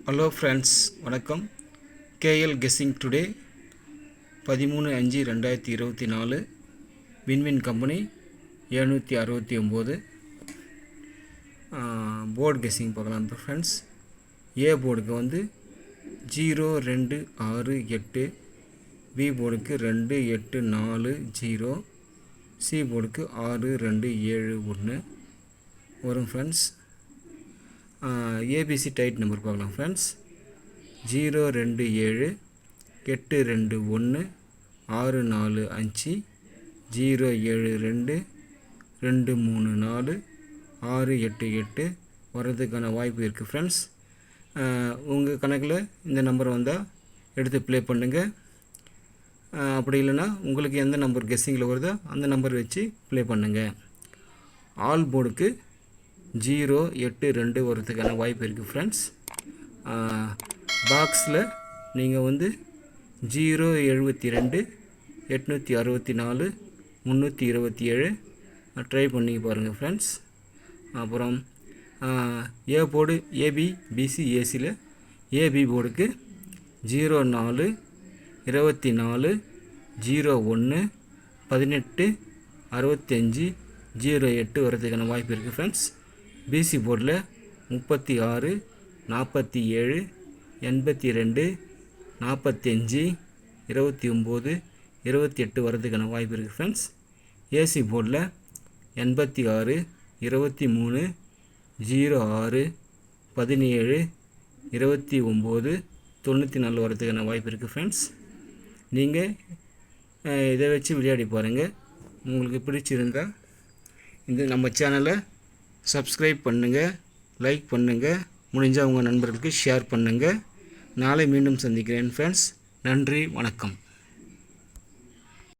Hello friends, வணக்கம். KL guessing today 13/5/2024 win win company 769 board guessing பார்க்கலாம். இப்போ ஃப்ரெண்ட்ஸ், ஏ போர்டுக்கு வந்து 0268, பி போர்டுக்கு 2840, சி போர்டுக்கு 6271 வரும் ஃப்ரெண்ட்ஸ். ஏபிசி டைட் நம்பர் பார்க்கலாம் ஃப்ரெண்ட்ஸ். 027 821 645 072 234 688 வர்றதுக்கான வாய்ப்பு இருக்குது ஃப்ரெண்ட்ஸ். உங்கள் கணக்கில் இந்த நம்பர் வந்தால் எடுத்து ப்ளே பண்ணுங்கள். அப்படி இல்லைன்னா உங்களுக்கு எந்த நம்பர் கெஸ்ஸிங்கில் வருதோ அந்த நம்பர் வச்சு ப்ளே பண்ணுங்கள். ஆல் போர்டுக்கு 082 வரதுக்கான வாய்ப்பு இருக்குது ஃப்ரெண்ட்ஸ். பாக்ஸில் நீங்கள் வந்து 072 864 327 ட்ரை பண்ணி பாருங்கள் ஃப்ரெண்ட்ஸ். அப்புறம் ஏ போர்டு ஏபி பிசி ஏசியில் ஏபி போர்டுக்கு 04 24 01 18 65 08 வரதுக்கான வாய்ப்பு இருக்குது ஃப்ரெண்ட்ஸ். பிசி போர்டில் 36 47 82 45 29 28 வரதுக்கான வாய்ப்பு இருக்குது ஃப்ரெண்ட்ஸ். ஏசி போர்டில் 86 23 06 17 29 94 வரதுக்கான வாய்ப்பு இருக்குது ஃப்ரெண்ட்ஸ். நீங்கள் இதை வச்சு விளையாடி பாருங்கள். உங்களுக்கு பிடிச்சிருந்தால் இந்த நம்ம சேனலை சப்ஸ்கிரைப் பண்ணுங்கள், லைக் பண்ணுங்கள், முடிஞ்சால் உங்கள் நண்பர்களுக்கு ஷேர் பண்ணுங்கள். நாளை மீண்டும் சந்திக்கிறேன் ஃப்ரெண்ட்ஸ். நன்றி, வணக்கம்.